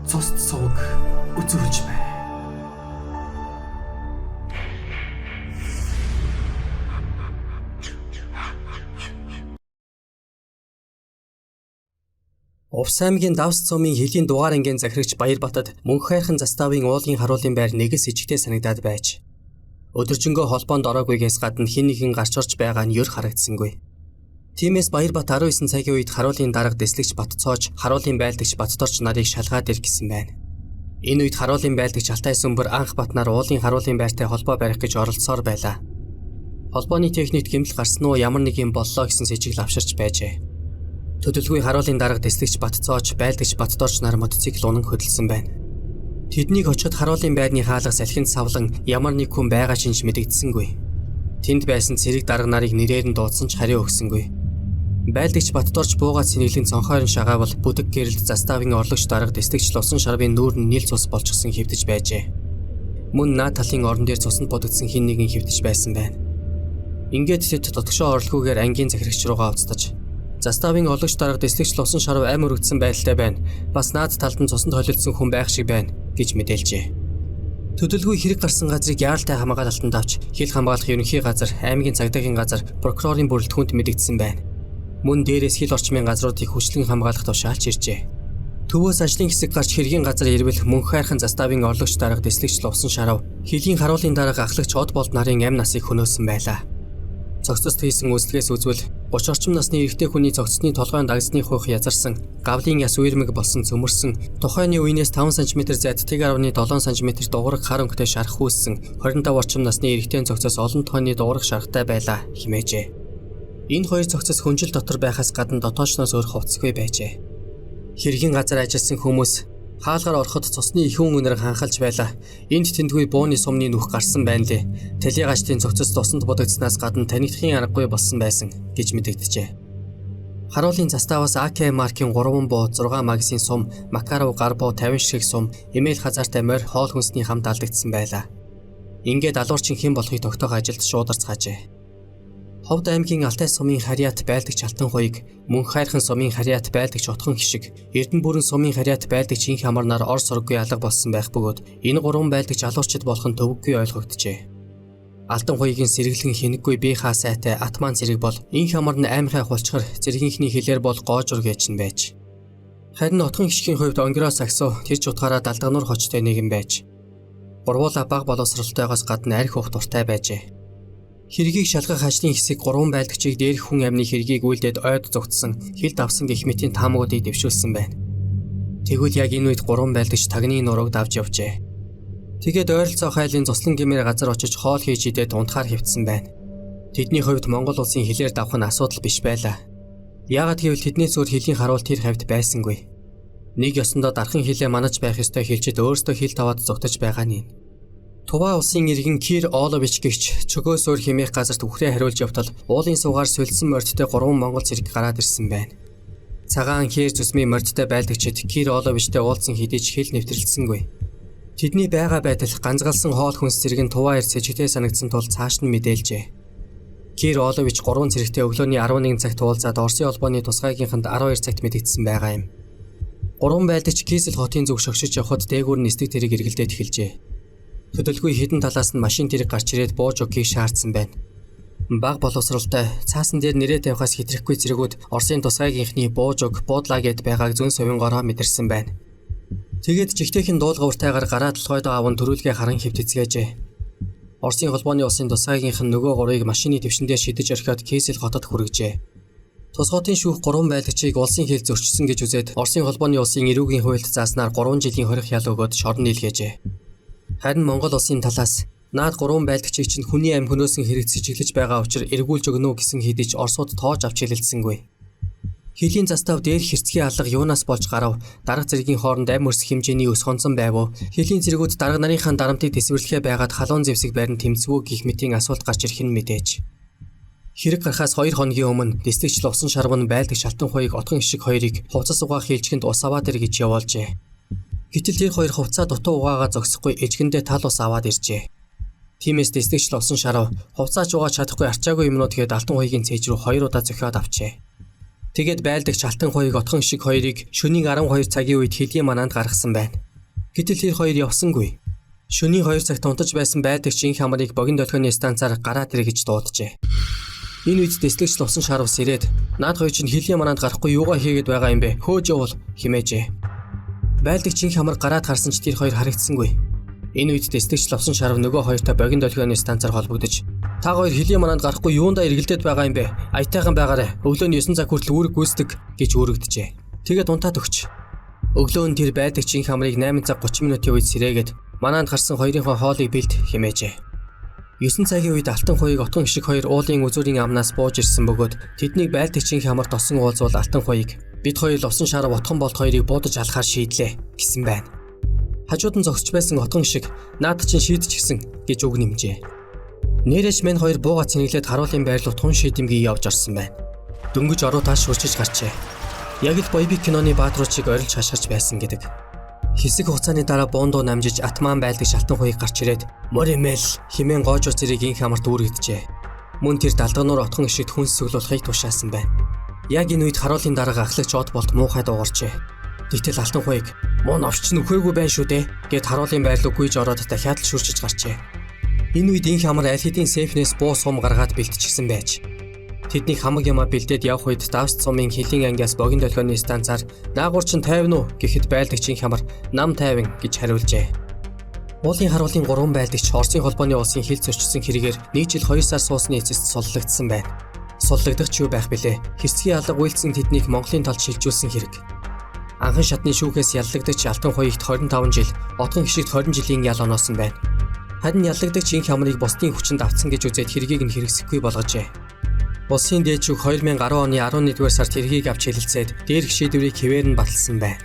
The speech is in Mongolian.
цусд сувг үзүүлж бай. Увс аймгийн Давс цомын хэлийн дугаар ангийн захирагч Баярбатад мөнх хайрхан заставын уулын харуулын байр нэгс ижигтэй санагдаад байж. Өдөржингөө холбоонд ороогүйгээс гадна хэн нэгэн гарч орж байгаа нь ёр харагдсангүй. Тиймээс Баярбат 19 цагийн үед харуулын дарга дэслэгч Батцоож харуулын байлдагч Батторч нарыг шалгаад ир гэсэн байна. Энэ үед харуулын байлдагч Алтай Сүмбэр анх Батнаар уулын харуулын байртай холбоо барих гэж оролцсоор байлаа. Холбооны техникт гэмтэл гарсан уу ямар нэг юм боллоо гэсэн сэжиглэл авширч байжээ. Төдөлгүй харуулын дарга дэслэгч Батцоож байлдагч Батторч нар мотоцикл унан хөдөлсөн байна. Тэднийг очиход харуулын байрны хаалга салхинд савлан ямар нэг хүн байгаа шинж мэдэгдсэнгүй. Тэнд байсан цэрэг дарга нарыг нэрээр нь дуудсан ч хариу өгсөнгүй. Байлдагч Батторч буугаад сэнэглэн цонхойрон шагаавал бүдэг гэрэлд заставын орлогч дарга дэслэгч Лусан шарвын нүүр нь нийл цус болчихсон хэвдэж байжээ. Мөн наад талын орон дээр цуснд бодогдсон хин нэгэн хэвдэж байсан байна. Ингээд тэд дотгошоо орлоггүйгээр ангийн захирагч руугаа уцтаж заставын орлогч дарга дэслэгч Лусан шарв амар өгдсөн байдалтай байна. Бас наад талд нь цуснд холилдсон хүн байх шиг байна гэж мэдээлжээ. Төдөлгүй хэрэг гарсан газрыг яаралтай хамгаалалтанд авч хил хамгаалах ерөнхий газар, аймгийн цагдаагийн газар, прокурорын бүрэлдэхүүнт мэдэгдсэн байна. Мөн дээрээс хил орчмын газруудыг хүчлэн хамгаалах тушаалч иржээ. Төвөөс ажлын хэсэг гарч хэргийн газар ирвэл мөнх хайрхан заставын орлогч дарга дэслэгч Лусан шарв хилийн харуулын дарга ахлагч Од болд нарын амь насыг хөнөөсөн байлаа. Цогцост хийсэн үйлчлэгээс үзвэл 30 орчим насны эрэгтэй хүний цогцсны толгойн дагсны хуйх язарсан, гавлын яс үермэг болсон цөмөрсөн, тухайны үеийнээс 5 см зайд 1.7 см дугуйр хар өнгөтэй шарх үүссэн 25 орчим насны эрэгтэй цогцос олон тооны дугуйр шархтай байлаа хэмээжээ. Энэ хоёр цогцос хүнжил дотор байхаас гадна дотоочноос өөр хувцсгүй байжээ. Хэргийн газар ажилласан хүмүүс хаалгаар ороход цусны ихүүн үнээр ханхалж байлаа. Энд тэндгүй бууны сумны нүх гарсан байна лээ. Талигачтын цогцос тусанд бодогдснаас гадна танигдахын аргагүй болсон байсан гэж мэдэгджээ. Харуулын заставаас АК маркийн 3 буу, 6 магазин сум, Макаров гар буу 50 шиг сум, эмэйл хазаартай морь хоол хүнсний хамт алдагдсан байлаа. Ингээд алуурчин хэн болохыг тогтоох ажилд шуударч хаажээ. Ховд аймгийн Алтай сумын харьяат байлдагч Алтан хуйг, мөнх хайрхан сумын харьяат байлдагч Отхон хишиг, Эрдэнэ бүрэн сумын харьяат байлдагч Инх амарнаар ор сурггүй алга болсон байх бөгөөд энэ гурван байлдагч алуурчид болох нь төвөггүй ойлгогджээ. Алтан хуйгийн сэргэлэн хэнэггүй бие хаа сайтай атман зэрэг бол Инх амар нь аймхай хулчгар зэргийнхний хэлээр бол гоожур гэж нь байж. Харин Отхон хишгийн хувьд онгироо сагсуу тэр ч утгаараа далдгануур хочтой нэгэн байж. Гурвуулаа баг боловсралтойгоос гадна арх ухт уртай байжээ. Хэргийг шалгах ажлын хэсэг 3 байлдагчийг дээрх хүн амны хэргийг үйлдээд ойд зогтсон хилд авсан гэх мэтийн таамагуудыг дэвшүүлсэн байна. Тэгвэл яг энэ үед 3 байлдагч тагны нурууг давж явжээ. Тэгээд ойролцоо хайлын цуслан гэмээр газар очиж хоол хийж идээд унтахаар хэвтсэн байна. Тэдний хувьд Монгол улсын хилээр давх нь асуудал биш байлаа. Яагаад гэвэл тэднээс өөр хилийн харуул тэр хавьд байсангүй. Нэг ёсондоо дархан хилээ манаж байх ёстой хилчид өөрсдөө хил таваад зогтож байгаа нь. Туваа улсын иргэн Кир Олович гэгч чөгөөс өөр хэмээх газарт үхрээ хариулж явтал уулын суугаар сулсан мордтой 3 монгол зэрэг гараад ирсэн байна. Цагаан Кир зүсмийн мордтой байлдагчид Кир Оловичтэй уулзсан хэдий ч хэл нэвтрэлцсэнгүй. Тэдний байгаа байдал ганцгалсан хоол хүнс зэрэг нь туваа ирс сэжигтэй санагдсан тул цааш нь мэдээлжээ. Кир Олович 3 зэрэгтэй өглөөний 11 цагт уулзаад Оросын холбооны тусгайгийнханд 12 цагт мэдэгдсэн байгаа юм. 3 байлдагч Кисэл хотын зүг шогшиж явхад дээгүүр нь эсдэг тэрэг эргэлдээд эхэлжээ. Төдөлгүй хідэн талаас нь машин тэрэг гарч ирээд бууж өгөхийг шаардсан байна. Баг боловсралтай цаасан дээр нэрээ тавихаас хэтрэхгүй зэрэгүүд Оросын тусгайгийнхны бууж өг буудлаа гэд байгааг зүүн совингороо мэдэрсэн байна. Тэгээд жигтэйхэн дуулгавартайгаар гараа толгойдоо аван төрүүлгээ харан хэвтцгээжээ. Оросын холбооны улсын тусгайгийнх нь нөгөө 3-ыг машины твшиндээ шидэж орхиод Кисэл хотод хүргэжээ. Тус хотын шүүх 3 байлдагчийг улсын хил зөрчсөн гэж үзээд Оросын холбооны улсын эрүүгийн хуульд зааснаар 3 жилийн хорих ял өгөөд шорон нийлгээжээ. Харин Монгол улсын талаас наад 3 байлдагчийг чинь хүний амь хөнөөсөн хэрэг сэжиглэж байгаа учраас эргүүлж өгнө үү гэсэн хэдий ч Оросууд тоож авч хэлэлцсэнгүй. Хилийн застав дээр хэрцгий алга юунаас болж гарав, дарга зэргийн хооронд амь өрсөх хэмжээний өс хонцон байв уу, хилийн зэргүүд дарга нарынхаа дарамтыг дэсвэрлэхээ байгаад халуун зэвсэг байрны тэмцвүү гэх мэтийн асуулт гарч ирэх нь мэдээж. Хэрэг гарахаас 2 хоногийн өмнө дэслэгч Лусан шарв нь байлдагч Алтан хуйг Отхон хишиг хоёрыг хувцас угаах хилжгэнд ус аваад ир гэж явуулжээ. Гэтэл тэр хоёр хувцаа дутуу угаагаа зогсохгүй эжгэндээ тал ус аваад иржээ. Тиймээс дэслэгч Лусан шарв хувцаач угааж чадахгүй арчаагүй юмнууд гээд Алтан хуйгийн цээж рүү 2 удаа зөхиод авчээ. Тэгээд байлдагч Алтан хуйг отхон шиг хоёрыг шөнийн 12 цагийн үед хэдийн мананд гаргасан байна. Гэтэл тэр хоёр явсангүй. Шөнийн 2 цагт унтаж байсан байлдагч инх хамрыг богино долгионы станцаар гараад ирэ гэж дууджээ. Энэ үед дэслэгч Лувсан шар ус ирээд наад хоёр чинь хэдийн мананд гарахгүй юугаа хийгээд байгаа юм бэ? Хөөж явуул химээжээ. Байлдагч инх хамар гараад харсан ч тэр хоёр харагдсангүй. Энэ үед дэслэгч Лувсан шар нөгөө хоёртой богино долгионы станцаар холбогдож та хоёр хэдийн мананд гарахгүй юундаа эргэлдээд байгаа юм бэ? Аятайхан байгаарай. Өглөөний 9 цаг хүртэл үүрэг гүйцэтгэг гэж үүрэгджээ. Тэгээд унтаад өгч. Өглөө нь тэр байлдагч инх хамрыг 8 цаг 30 минутын үед сэрээгээд мананд гарсан хоёрынхоо хоолыг бэлд химээжээ. 9 цагийн үед Алтан хуйг отгон гişиг хоёр уулын үзүүрийн амнаас бууж ирсэн бөгөөд тэднийг байлдагчийн хамарт осон уулзвал Алтан хуйг бид хоёр Лувсан шар отгон болт хоёрыг буудаж алахаар шийдлээ гэсэн байна. Хажууд нь зогсож байсан отгон гişиг наад чинь шийдчихсэн гэж үг нэмжээ. Нэрэж мэн хоёр бууга цэнэглээд харуулын байрлал тун шийдэмгий явж орсон байна. Дөнгөж оруу тааш хурчиж гарчээ. Яг л боевик киноны баатруудыг орилж хашгирч байсан гэдэг. Хэсэг хугацааны дараа буундуу намжиж атман байлдагч Алтан хуйг гарч ирээд моримэл химэн гоожуур зэрэг инх хамарт үүрэгджээ. Мөн тэр далдануур отхон гişигт хүнс сүглүүлэхийг тушаасан байна. Яг энэ үед харуулын дарга ахлагч од болт муухай дуугарчээ. Гэтэл Алтан хуйг "Мөн овч нөхөөгүй байна шүү дээ" гэд харуулын байрлал гүйж ороод дахиад л шүрчиж гарчээ. Энэ үед инх хамар аль хэдийн сейфнээс буу сум гаргаад бэлтчихсэн байж. Тэдний хамаг ямаа бэлдээд явх үед Давс цумын хилийн ангиас богино долгионы станцаар "Наагур чинь 50 нү" гэхэд байлдагчийн хамар "Нам 50" гэж хариулжээ. Уулын харуулын 3 байлдагч Орсын холбооны улсын хил зөрчсөн хэрэгээр 1 жил 2 сар суусны эцэст суллагдсан байна. Суллагдах ч юу байх билээ. Хэсгийн алга үйлцэн тэднийг Монголын талд шилжүүлсэн хэрэг. Анхан шатны шүүхээс яллагдагч Алтан хуйгт 25 жил, отгон гişигт 20 жилийн ял оноосон байна. Харин яллагдагч инх хамрыг бусдын хүчинд авцсан гэж үзээд хэргийг нь хэрэгсэхгүй болгожээ. Улсын дээд шүүх 2010 оны 11-р сард хэргийг авч хэлэлцээд дээрх шийдвэрийг хэвээр нь баталсан байна.